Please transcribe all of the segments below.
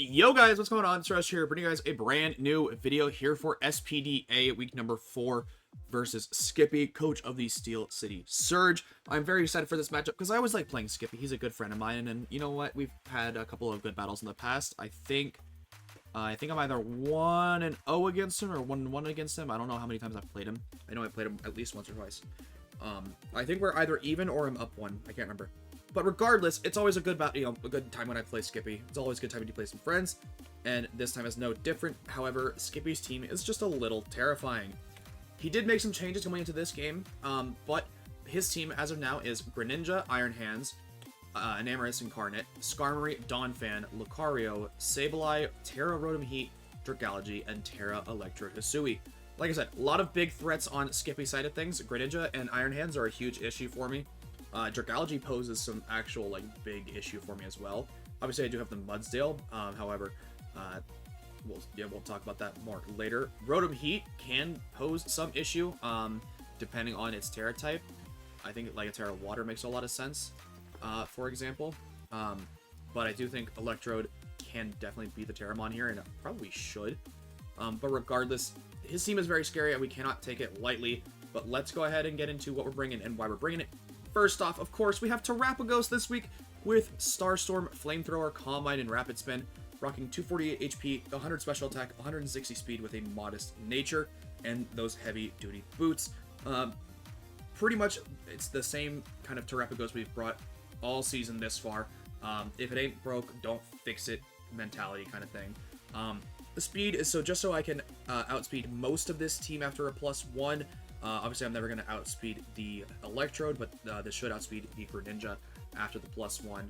Yo guys, what's going on? It's Rush here, bringing you guys a brand new video here for SPDA week number 4 versus Sthkippy, coach of the Steel City Surge. I'm very excited for this matchup because I always like playing Sthkippy. He's a good friend of mine, and you know what? We've had a couple of good battles in the past. I think I'm either 1-0 against him or 1-1 against him. I don't know how many times I've played him. I know I played him at least once or twice. I think we're either even or I'm up 1. I can't remember. But regardless, it's always a good a good time when I play Sthkippy. It's always a good time when you play some friends, and this time is no different. However, Skippy's team is just a little terrifying. He did make some changes going into this game, but his team as of now is Greninja, Iron Hands, Enamorous Incarnate, Skarmory, Donphan, Lucario, Sableye, Terra Rotom Heat, Dragalge, and Terra Electro Hisui. Like I said, a lot of big threats on Skippy's side of things. Greninja and Iron Hands are a huge issue for me. Dragalge poses some actual, big issue for me as well. Obviously, I do have the Mudsdale, however, we'll talk about that more later. Rotom Heat can pose some issue, depending on its Terra type. I think, a Terra Water makes a lot of sense, for example. But I do think Electrode can definitely beat the Terramon here, and it probably should. But regardless, his team is very scary, and we cannot take it lightly. But let's go ahead and get into what we're bringing and why we're bringing it. First off, of course, we have Terrapagos this week with Starstorm, Flamethrower, Calm Mind, and Rapid Spin, rocking 248 HP, 100 special attack, 160 speed with a modest nature, and those heavy-duty boots. Pretty much, it's the same kind of Terrapagos we've brought all season this far. If it ain't broke, don't fix it mentality kind of thing. The speed is just so I can outspeed most of this team after a +1. Obviously, I'm never going to outspeed the Electrode, but this should outspeed the Greninja after the +1.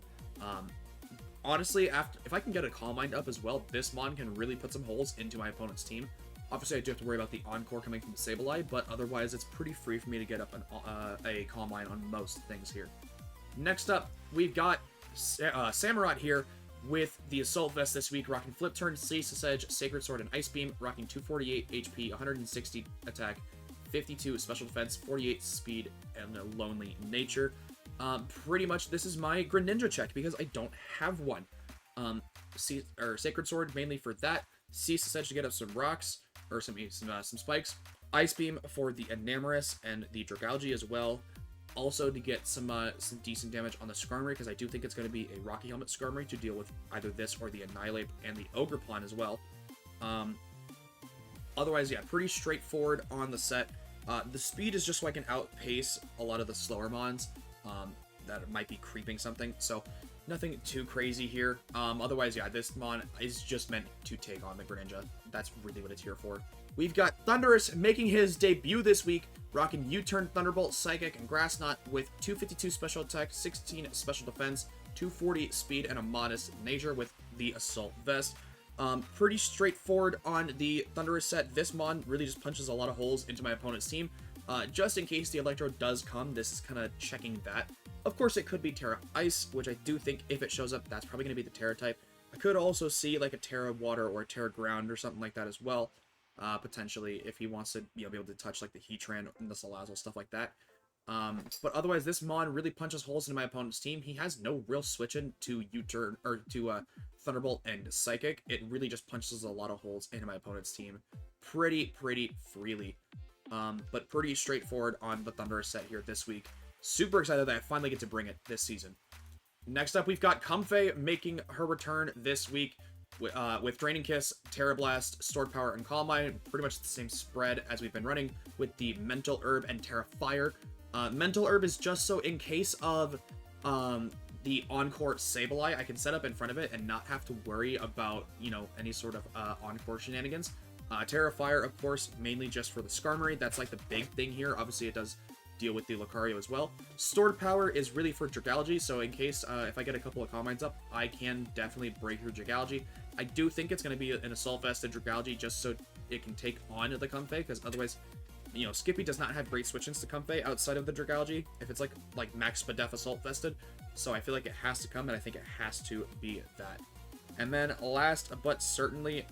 Honestly, if I can get a Calm Mind up as well, this Mon can really put some holes into my opponent's team. Obviously, I do have to worry about the Encore coming from Sableye, but otherwise, it's pretty free for me to get up a Calm Mind on most things here. Next up, we've got Samurott here with the Assault Vest this week, rocking Flip Turn, Ceaseless Edge, Sacred Sword, and Ice Beam, rocking 248 HP, 160 attack, 52 special defense, 48 speed, and a lonely nature. Pretty much this is my Greninja check because I don't have one. Sacred Sword mainly for that. Ceaseless Edge to get up some rocks, or some spikes. Ice Beam for the Enamorous and the Dragalge as well. Also to get some decent damage on the Skarmory, because I do think it's going to be a Rocky Helmet Skarmory to deal with either this or the Annihilate and the Ogerpon as well. Otherwise, yeah, pretty straightforward on the set. The speed is just so I can outpace a lot of the slower mons that might be creeping something. So nothing too crazy here. Otherwise, yeah, this mon is just meant to take on the Greninja. That's really what it's here for. We've got Thundurus making his debut this week, rocking U-Turn, Thunderbolt, Psychic, and Grass Knot with 252 special attack, 16 special defense, 240 speed, and a modest nature with the Assault Vest. Pretty straightforward on the Thundurus set. This mon really just punches a lot of holes into my opponent's team. Just in case the Electro does come, this is kind of checking that. Of course, it could be Terra Ice, which I do think if it shows up, that's probably going to be the Terra type. I could also see a Terra Water or a Terra Ground or something like that as well. Potentially, if he wants to be able to touch the Heatran and the Salazzle, stuff like that. But otherwise, this mon really punches holes into my opponent's team. He has no real switch in to U-Turn or to Thunderbolt and Psychic. It really just punches a lot of holes into my opponent's team pretty freely. But pretty straightforward on the Thundurus set here this week. Super excited that I finally get to bring it this season. Next up, we've got Comfey making her return this week with Draining Kiss, Terra Blast, Stored Power, and Calm Mind. Pretty much the same spread as we've been running with the Mental Herb and Terra Fire. Mental Herb is just so in case of the Encore Sableye, I can set up in front of it and not have to worry about, any sort of Encore shenanigans. Terra Fire, of course, mainly just for the Skarmory. That's the big thing here. Obviously, it does deal with the Lucario as well. Stored Power is really for Dragalge, so in case if I get a couple of Calm Minds up, I can definitely break through Dragalge. I do think it's going to be an Assault Vest and Dragalge just so it can take on the Comfey, because otherwise, Sthkippy does not have great switch-ins to Comfey outside of the Dragalge, if it's like Max Spadef Assault Vested, so I feel like it has to come, and I think it has to be that. And then last but certainly,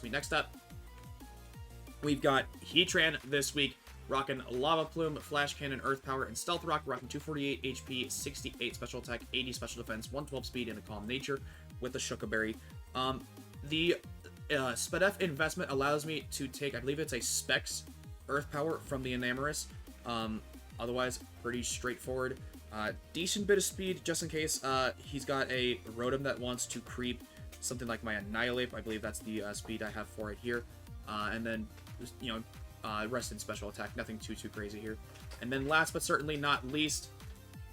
next up, we've got Heatran this week, rocking Lava Plume, Flash Cannon, Earth Power, and Stealth Rock, rocking 248 HP, 68 special attack, 80 special defense, 112 speed, and a Calm Nature with the Shuckaberry. The SPDA investment allows me to take, I believe it's a Specs Earth Power from the Enamorous. Otherwise, pretty straightforward. Decent bit of speed, just in case he's got a ROTOM that wants to creep something like my Annihilate. I believe that's the speed I have for it here. And then, you know, rest in special attack. Nothing too crazy here. And then last but certainly not least,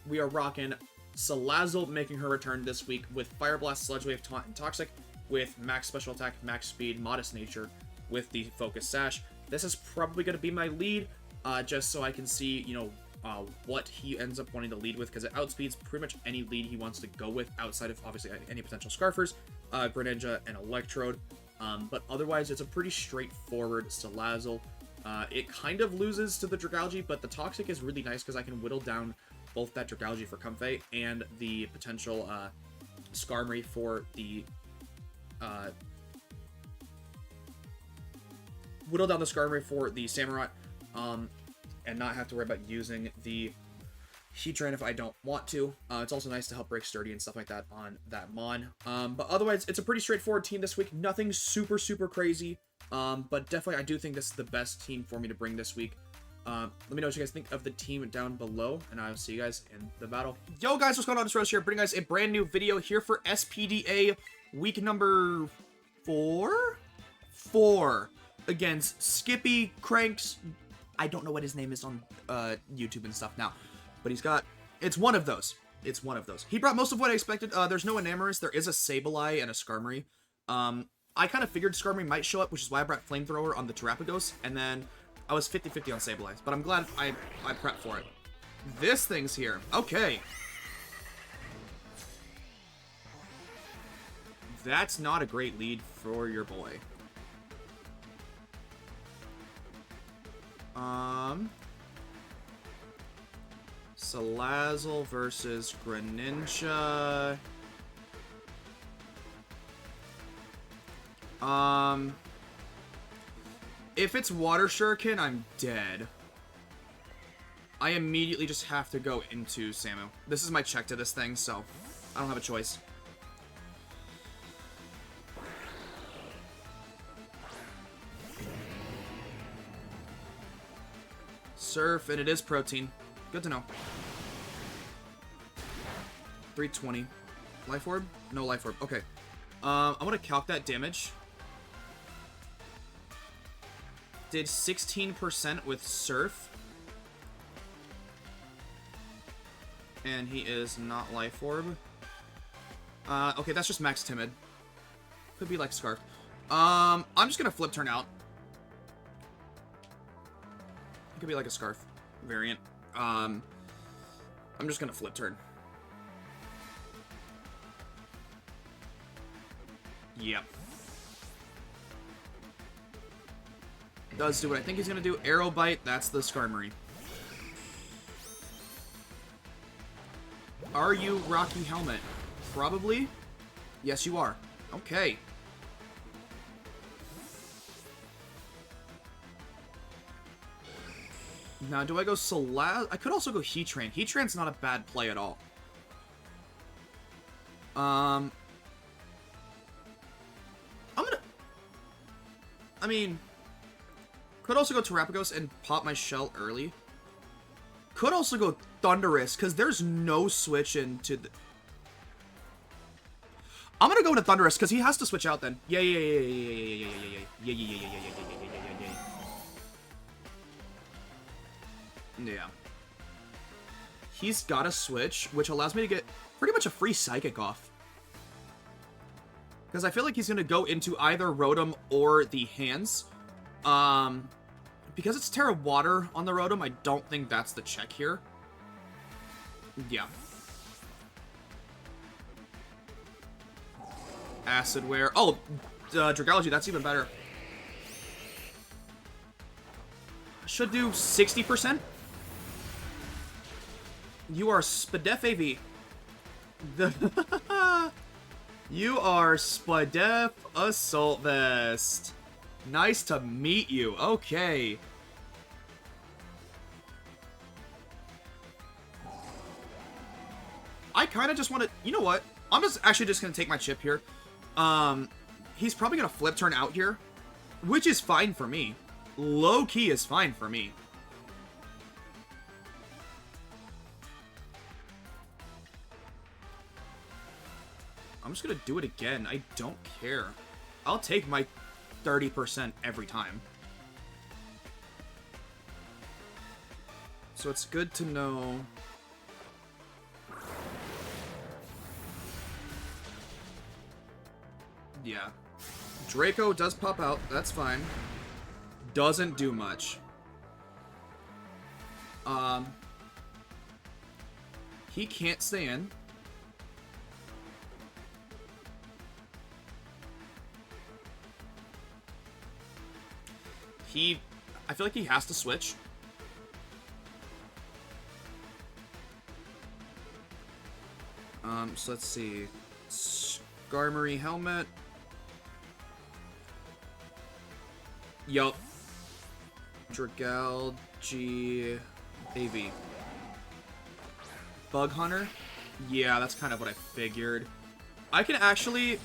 we are rocking Salazzle making her return this week with Fire Blast, Sludge Wave, Taunt, and Toxic, with max special attack, max speed, modest nature, with the Focus Sash. This is probably going to be my lead, just so I can see, you know, what he ends up wanting to lead with, because it outspeeds pretty much any lead he wants to go with, outside of, obviously, any potential Scarfers, Greninja, and Electrode. But otherwise, it's a pretty straightforward Salazzle. It kind of loses to the Dragalge, but the Toxic is really nice because I can whittle down both that Dragalge for Comfey and the potential Skarmory for the whittle down the Skarmory for the Samurott, and not have to worry about using the Heatran if I don't want to. It's also nice to help break Sturdy and stuff like that on that Mon. But otherwise, it's a pretty straightforward team this week. Nothing super crazy. But definitely, I do think this is the best team for me to bring this week. Let me know what you guys think of the team down below, and I'll see you guys in the battle. Yo, guys, what's going on? It's Rose here, bringing guys a brand new video here for SPDA week number 4? 4 against Sthkippy, Cranks. I don't know what his name is on YouTube and stuff now, but he's got, it's one of those. It's one of those. He brought most of what I expected. There's no Enamorous. There is a Sableye and a Skarmory. I kind of figured Skarmory might show up, which is why I brought Flamethrower on the Terapagos, and then I was 50-50 on Sableye, but I'm glad I prepped for it. This thing's here. Okay. That's not a great lead for your boy. Salazzle versus Greninja. If it's Water Shuriken, I'm dead. I immediately just have to go into Samu. This is my check to this thing, so I don't have a choice. Surf, and it is Protein. Good to know. 320. Life Orb? No Life Orb. Okay. I'm gonna calc that damage. Did 16% with Surf. And he is not Life Orb. Okay, that's just Max Timid. Could be like Scarf. I'm just gonna flip turn out. It could be like a Scarf variant. I'm just gonna flip turn. Yep. Does do what I think he's gonna do. Arrow Bite, that's the Skarmory. Are you Rocky Helmet? Probably. Yes, you are. Okay. Now, do I go Salazzle? I could also go Heatran. Heatran's not a bad play at all. I'm gonna... I mean... Could also go Terapagos and pop my shell early. Could also go Thundurus, because there's no switch into the... I'm gonna go into Thundurus, because he has to switch out then. Yeah. He's got a switch, which allows me to get pretty much a free Psychic off. Because I feel like he's gonna go into either Rotom or the hands. Because it's Terra Water on the Rotom, I don't think that's the check here. Yeah. Acid Wear. Oh, Dragalge, that's even better. Should do 60%. You are SPDA AV. You are SPDA Assault Vest. Nice to meet you. Okay. I kind of just want to... You know what? I'm actually just going to take my chip here. He's probably gonna flip turn out here, which is fine for me. Low key is fine for me. I'm just gonna do it again. I don't care. I'll take my 30% every time. So it's good to know. Yeah. Draco does pop out. That's fine. Doesn't do much. He can't stay in. I feel like he has to switch. So let's see. Skarmory helmet. Yup. Dragalge AV. Bug Hunter? Yeah, that's kind of what I figured. I can actually...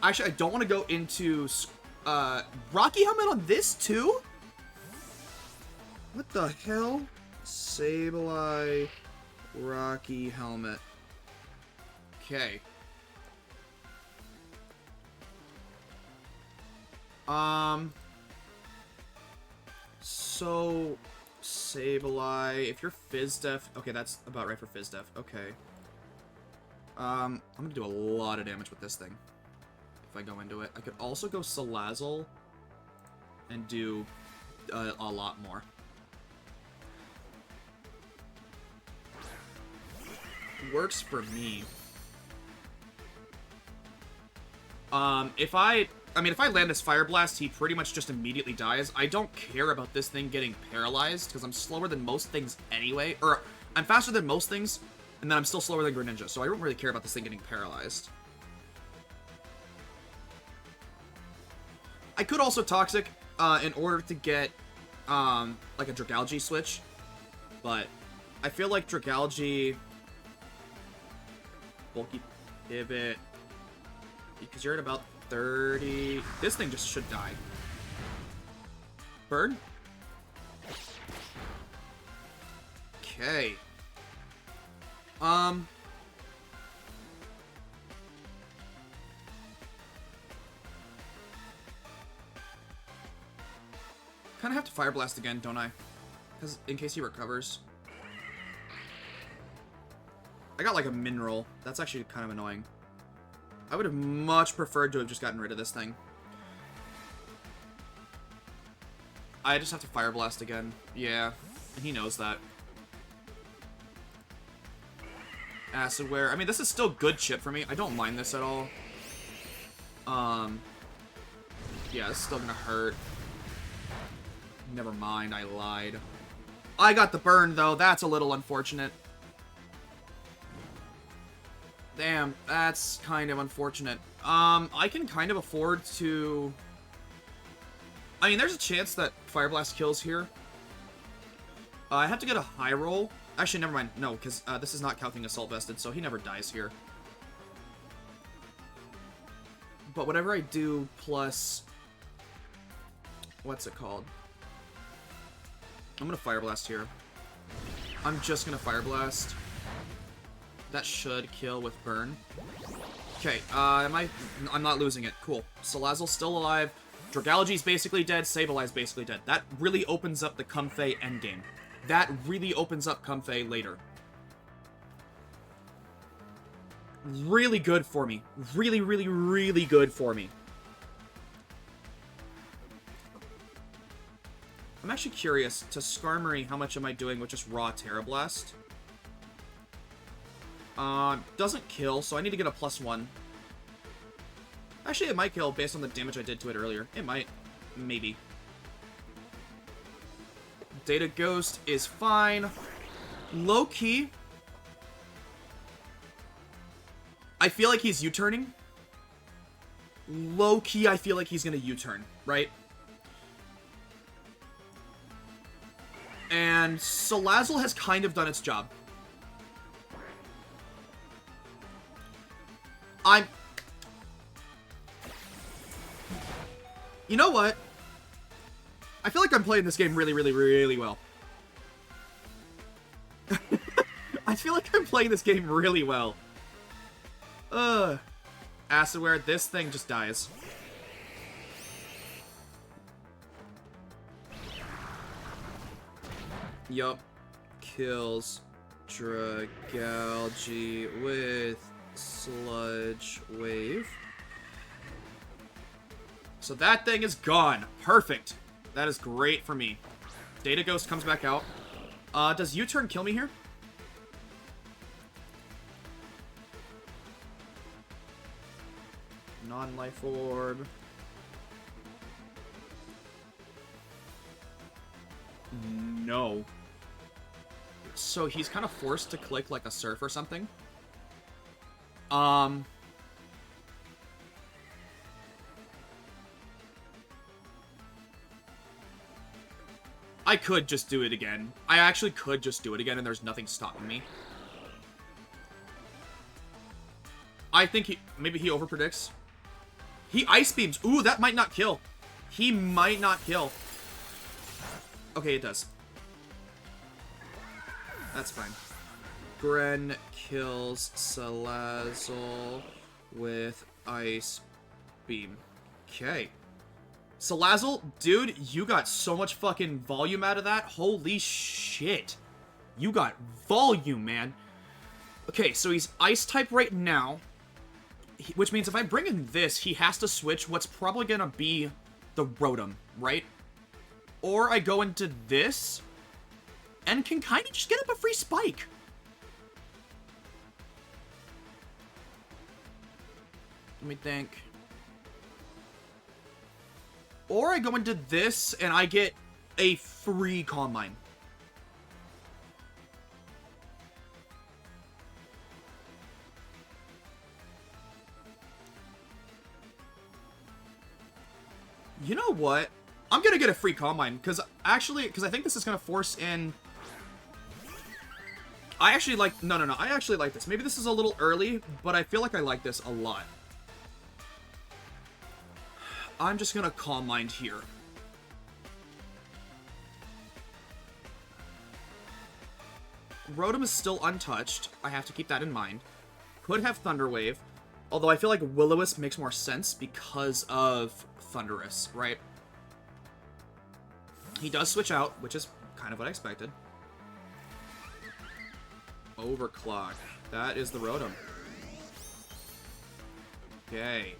Actually, I don't want to go into... Rocky helmet on this too? What the hell? Sableye, Rocky helmet. Okay. So Sableye, if you're Fizz-Def, okay, that's about right for Fizz-Def. Okay. I'm gonna do a lot of damage with this thing. If I go into it. I could also go Salazzle and do a lot more. Works for me. If I land this Fire Blast, he pretty much just immediately dies. I don't care about this thing getting paralyzed, because I'm slower than most things anyway. Or, I'm faster than most things, and then I'm still slower than Greninja, so I don't really care about this thing getting paralyzed. I could also Toxic, in order to get, like a Dragalge switch. But, I feel like Dragalge... Bulky Pivot... Because you're at about 30... This thing just should die. Bird? Okay. Kind of have to Fire Blast again, don't I? Because in case he recovers. I got like a mineral. That's actually kind of annoying. I would have much preferred to have just gotten rid of this thing. I just have to Fire Blast again. Yeah, and he knows that. Acid Wear. I mean, this is still good chip for me. I don't mind this at all. Yeah, it's still gonna hurt. Never mind, I lied. I got the burn, though. That's a little unfortunate. Damn, that's kind of unfortunate. I can kind of afford to... I mean, there's a chance that Fire Blast kills here. I have to get a high roll. Actually, never mind. No, because this is not counting Assault Vested, so he never dies here. But whatever I do plus... What's it called? I'm gonna Fire Blast here. I'm just gonna Fire Blast. That should kill with burn. Okay, I'm not losing it. Cool. Salazzle's still alive. Dragalge's basically dead. Sableye's basically dead. That really opens up the Comfey endgame. That really opens up Comfey later. Really good for me. Really, really, really good for me. I'm actually curious, to Skarmory, how much am I doing with just raw Terra Blast? Doesn't kill, so I need to get a +1. Actually, it might kill based on the damage I did to it earlier. It might. Maybe. Data Ghost is fine. Low-key. I feel like he's U-turning. Low-key, I feel like he's gonna U-turn, right? And Salazzle has kind of done its job. You know what? I feel like I'm playing this game really, really, really well. I feel like I'm playing this game really well. Acidware, this thing just dies. Yup. Kills Dragalge with Sludge Wave. So that thing is gone. Perfect. That is great for me. Data Ghost comes back out. Does U-turn kill me here? Non-life orb. No. So he's kind of forced to click like a surf or something. I could just do it again. I actually could just do it again and there's nothing stopping me. I think maybe he overpredicts. He ice beams. Ooh, that might not kill. He might not kill. Okay, it does. That's fine. Gren kills Salazzle with Ice Beam. Okay. Salazzle, dude, you got so much fucking volume out of that. Holy shit. You got volume, man. Okay, so he's Ice type right now. Which means if I bring in this, he has to switch what's probably gonna be the Rotom, right? Or I go into this and can kind of just get up a free spike. Let me think. Or I go into this and I get a free Calm Mind. You know what? I'm gonna get a free Calm Mind, because I think this is gonna force in... I actually like... No, I actually like this. Maybe this is a little early, but I feel like I like this a lot. I'm just gonna Calm Mind here. Rotom is still untouched. I have to keep that in mind. Could have Thunder Wave. Although I feel like Will-O-Wisp makes more sense because of Thundurus, right? He does switch out, which is kind of what I expected. Overclock. That is the Rotom. Okay.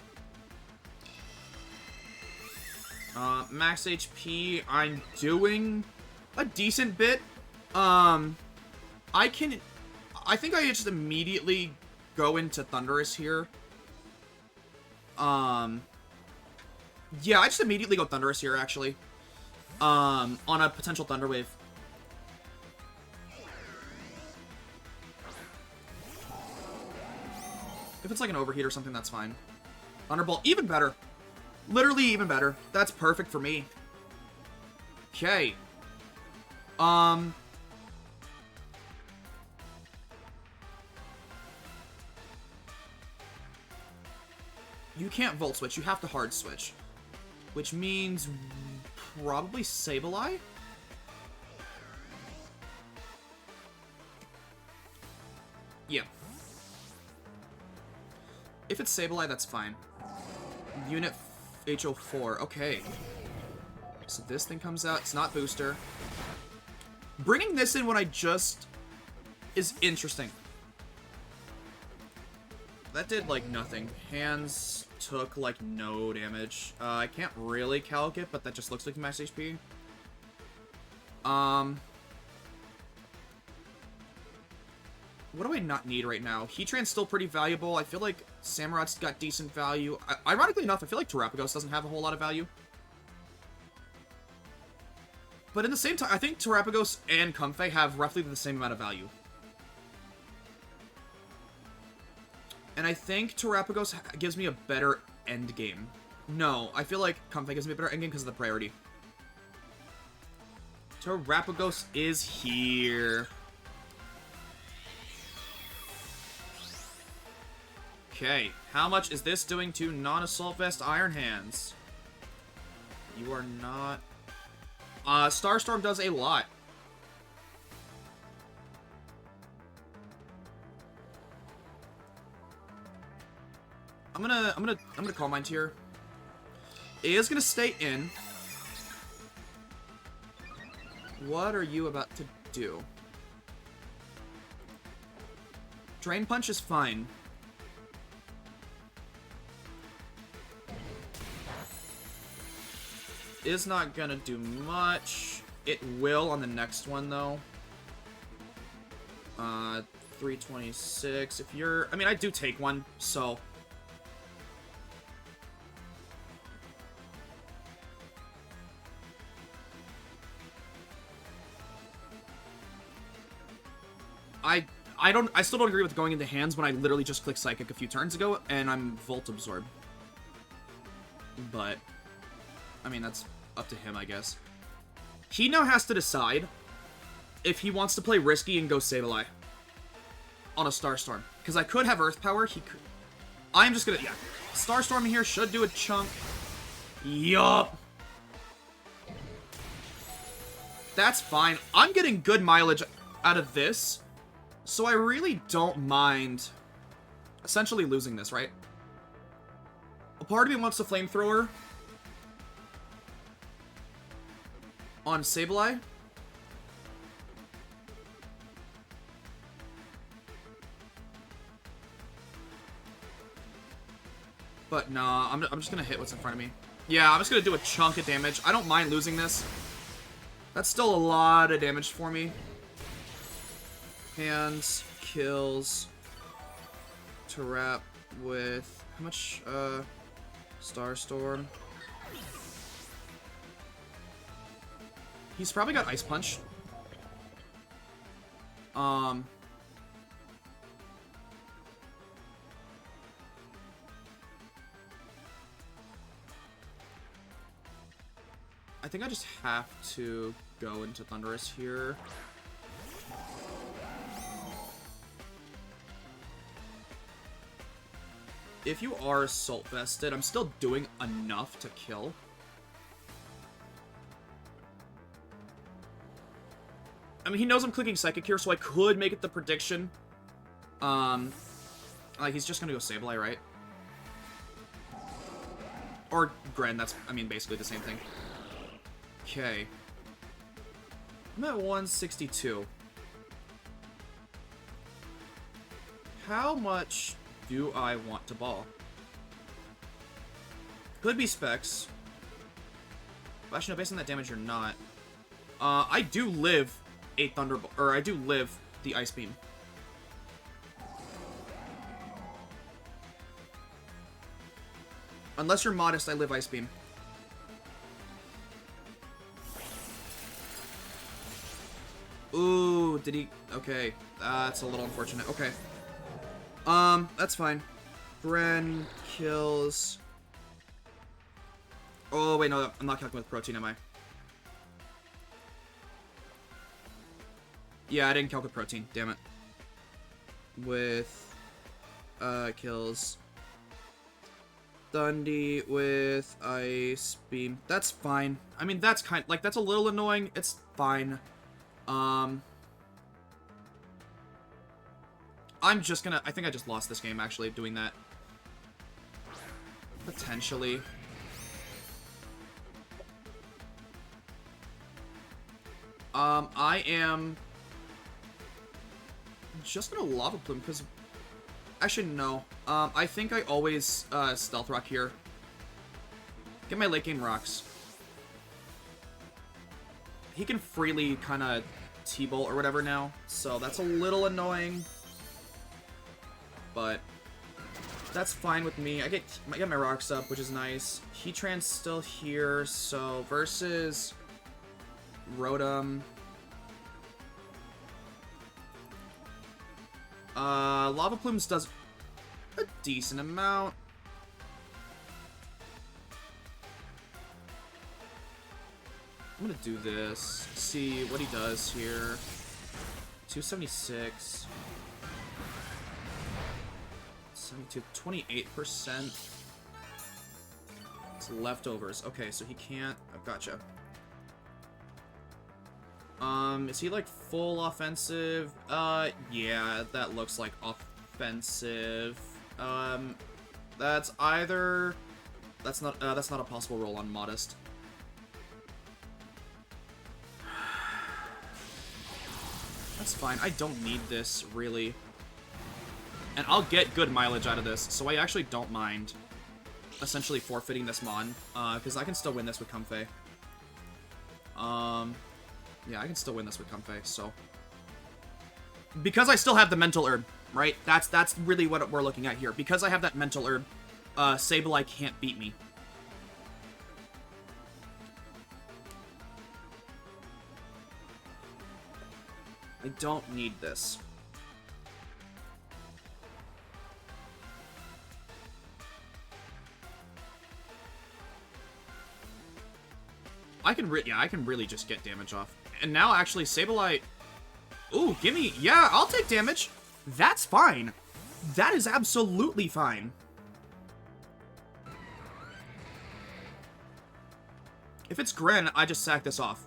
Max HP, I'm doing a decent bit. I think I just immediately go into Thundurus here. Yeah, I just immediately go Thundurus here, actually. On a potential Thunder Wave. If it's like an Overheat or something, that's fine. Thunderbolt, even better. Literally even better. That's perfect for me. Okay. You can't Volt Switch. You have to Hard Switch. Which means probably Sableye? Yeah. If it's Sableye, that's fine. Unit HO4. Okay. So this thing comes out. It's not Booster. Bringing this in when I just... is interesting. That did, like, nothing. Hands took, like, no damage. I can't really calc it, but that just looks like max HP. What do I not need right now? Heatran's still pretty valuable. I feel like Samurot's got decent value. Ironically enough, I feel like Terapagos doesn't have a whole lot of value. But in the same time, I think Terapagos and Comfey have roughly the same amount of value. And I think Terapagos gives me a better endgame. No, I feel like Comfey gives me a better endgame because of the priority. Terapagos is here. Okay, how much is this doing to non-Assault Vest Iron Hands? You are not... Starstorm does a lot. I'm gonna Calm Mind here. It is gonna stay in. What are you about to do? Drain Punch is fine. Is not gonna do much. It will on the next one, though. 326. If you're... I mean, I do take one, so... I still don't agree with going into hands when I literally just clicked Psychic a few turns ago, and I'm Volt Absorb. But, I mean, that's up to him, I guess. He now has to decide if he wants to play risky and go Sableye on a Starstorm. Because I could have Earth Power, he could... I'm just gonna... Yeah. Starstorm here should do a chunk. Yup. That's fine. I'm getting good mileage out of this. So I really don't mind essentially losing this, right? A part of me wants a Flamethrower on Sableye. But nah, I'm just gonna hit what's in front of me. Yeah, I'm just gonna do a chunk of damage. I don't mind losing this. That's still a lot of damage for me. Hands, kills, to wrap with, how much, Starstorm. He's probably got Ice Punch. I think I just have to go into Thunderous here. If you are Assault Vested, I'm still doing enough to kill. I mean, he knows I'm clicking Psychic here, so I could make it the prediction. Like, he's just gonna go Sableye, right? Or Gren, that's, I mean, basically the same thing. Okay. I'm at 162. How much do I want to ball? Could be Specs. But actually, no, based on that damage, you're not. I do live a Thunderbolt, or I do live the Ice Beam. Unless you're modest, I live Ice Beam. Ooh, did he? Okay, that's a little unfortunate. Okay. That's fine. Gren kills... Oh, wait, no, I'm not calculating with Protein, am I? Yeah, I didn't calculate with Protein, damn it. With, kills... Thundy with Ice Beam. That's fine. I mean, that's that's a little annoying. It's fine. I'm just gonna... I think I just lost this game, actually, doing that. Potentially. I am... just gonna Lava Plume, because... Actually, no. I think I always, Stealth Rock here. Get my late game rocks. He can freely kind of T-Bolt or whatever now, so that's a little annoying. But that's fine with me. I get my rocks up, which is nice. Heatran's still here, so versus Rotom. Lava Plumes does a decent amount. I'm gonna do this. See what he does here. 276. 72, 28%. It's leftovers. Okay, so he can't... Oh, gotcha. Is he, like, full offensive? Yeah, that looks like offensive. That's either... That's not a possible roll on Modest. That's fine. I don't need this, really. And I'll get good mileage out of this, so I actually don't mind essentially forfeiting this Mon, because I can still win this with Comfey. Yeah, I can still win this with Comfey, so... Because I still have the Mental Herb, right? That's really what we're looking at here. Because I have that Mental Herb, Sableye can't beat me. I don't need this. I can really just get damage off. And now, actually, Sableye... Ooh, gimme... Yeah, I'll take damage. That's fine. That is absolutely fine. If it's Gren, I just sack this off.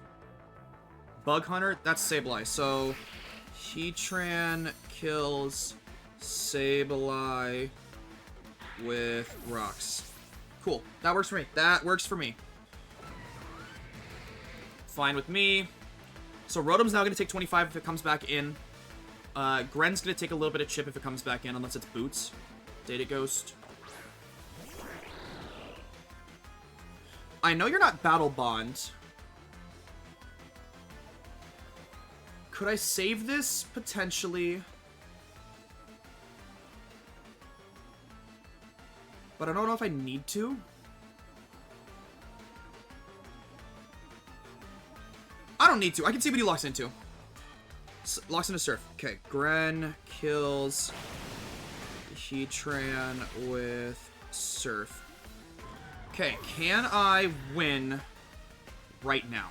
Bug Hunter, that's Sableye. So, Heatran kills Sableye with rocks. Cool. That works for me. That works for me. Fine with me. So Rotom's now going to take 25 if it comes back in. Gren's going to take a little bit of chip if it comes back in, unless it's Boots. Data Ghost. I know you're not Battle Bond. Could I save this? Potentially. But I don't know if I need to. I don't need to. I can see what he locks into. Locks into Surf. Okay. Gren kills Heatran with Surf. Okay. Can I win right now?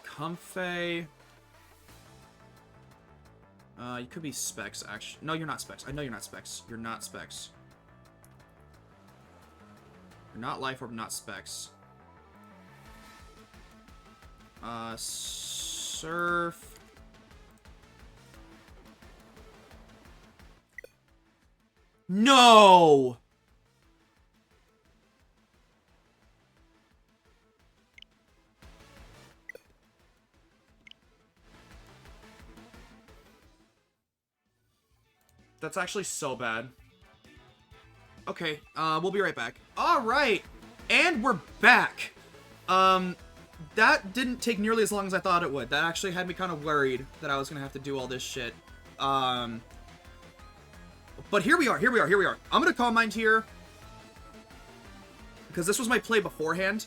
Comfey. You could be Specs, actually. No, you're not Specs. I know you're not Specs. You're not Specs. You're not Life Orb, not Specs. Surf. No! That's actually so bad. Okay, we'll be right back. Alright! And we're back! That didn't take nearly as long as I thought it would. That actually had me kind of worried that I was gonna have to do all this shit. But here we are, here we are, here we are. I'm gonna Calm Mind here. Because this was my play beforehand.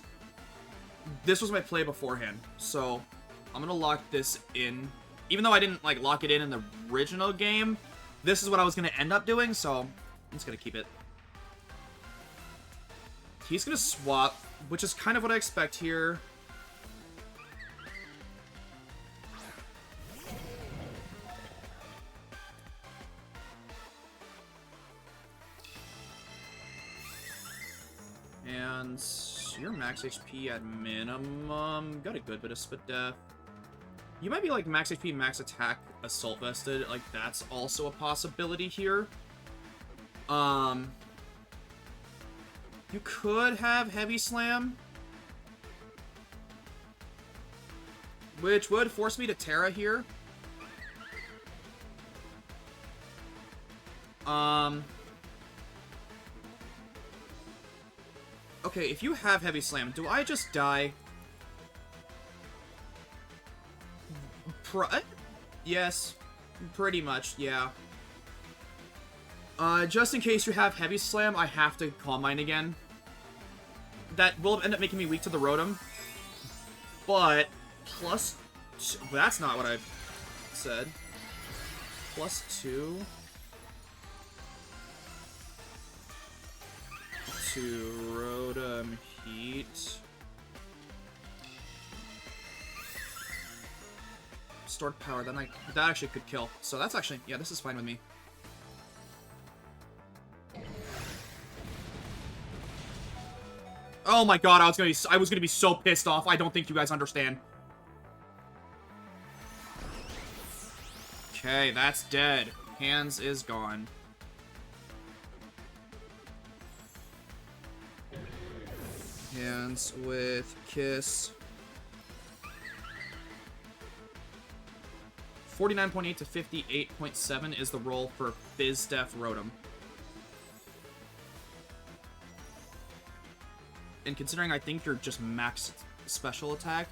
This was my play beforehand. So, I'm gonna lock this in. Even though I didn't, like, lock it in the original game, this is what I was gonna end up doing, so I'm just gonna keep it. He's gonna swap, which is kind of what I expect here. And you're max HP at minimum. Got a good bit of spit death. You might be like max HP, max attack, assault vested. Like that's also a possibility here. You could have heavy slam, which would force me to Terra here. Okay, if you have heavy slam, do I just die? Yes, pretty much, yeah. Just in case you have heavy slam, I have to Calm Mind again. That will end up making me weak to the Rotom. But, plus... That's not what I said. +2... to Rotom Heat. Stored power, then that actually could kill. So that's actually, yeah, this is fine with me. Oh my god, I was gonna be so pissed off. I don't think you guys understand. Okay, that's dead. Hands is gone. Hands with Kiss. 49.8 to 58.7 is the roll for BizDef ROTOM. And considering I think you're just max special attack,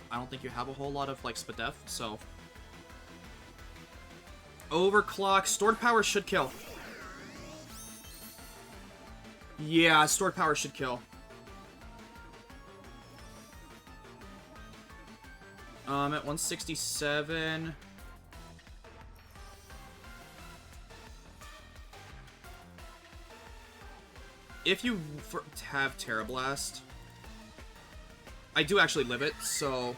I don't think you have a whole lot of, like, SPDF, so... Overclock. Stored power should kill. Yeah, stored power should kill. At 167... If you have Terra Blast, I do actually live it, so...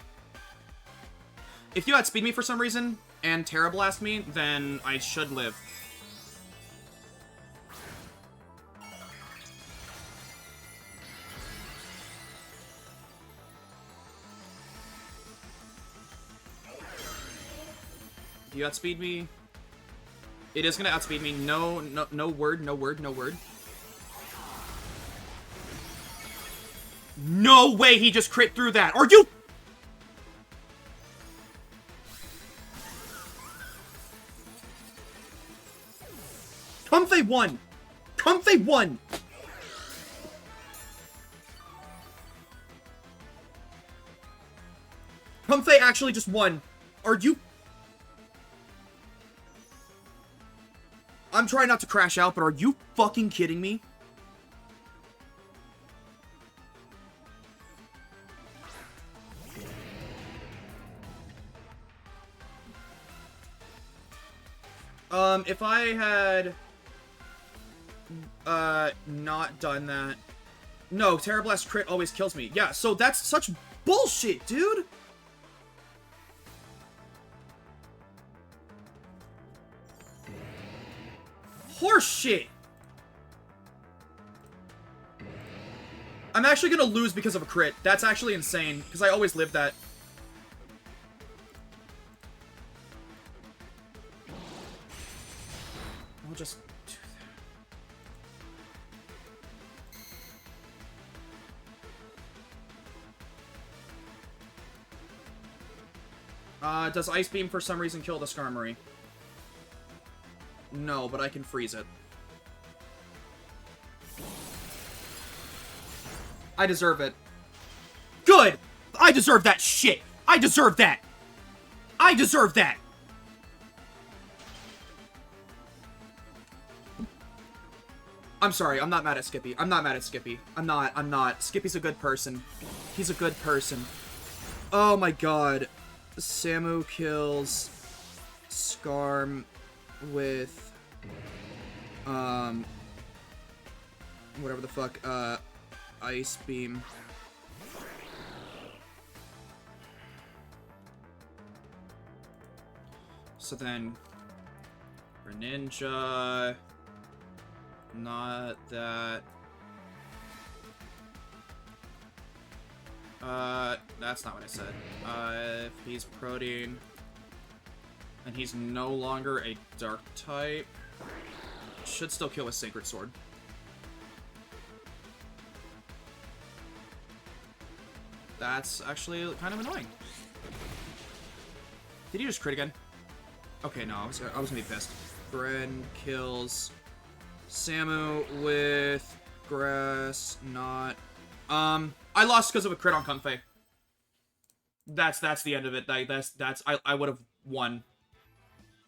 If you outspeed me for some reason, and Terra Blast me, then I should live. If you outspeed me... It is gonna outspeed me. No word, no word, no word. No way he just crit through that. Are you... Comfey won. Comfey won. Comfey actually just won. Are you... I'm trying not to crash out, but are you fucking kidding me? If I had, not done that... No, Terra Blast crit always kills me. Yeah, so that's such bullshit, dude! Horse shit! I'm actually gonna lose because of a crit. That's actually insane, because I always live that. I'll just do that. Does Ice Beam for some reason kill the Skarmory? No, but I can freeze it. I deserve it. Good! I deserve that shit! I deserve that! I deserve that! I'm sorry, I'm not mad at Sthkippy. I'm not mad at Sthkippy. I'm not. Skippy's a good person. He's a good person. Oh my god. Samu kills Skarm with whatever the fuck, Ice Beam. So then Greninja, not that. That's not what I said. If he's Protein, and he's no longer a Dark type, should still kill with Sacred Sword. That's actually kind of annoying. Did he just crit again? Okay, no, I was gonna be pissed. Gren kills Samu with Grass, not... I lost because of a crit on Comfey. That's the end of it. I would have won.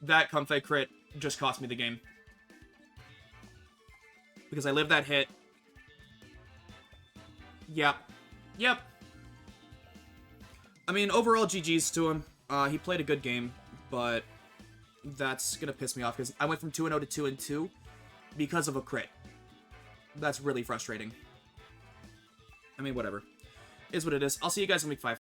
That Comfey crit just cost me the game. Because I lived that hit. Yep. Yep. I mean, overall, GG's to him. He played a good game, but that's gonna piss me off because I went from 2-0 to 2-2 because of a crit. That's really frustrating. I mean, whatever. Is what it is. I'll see you guys in week 5.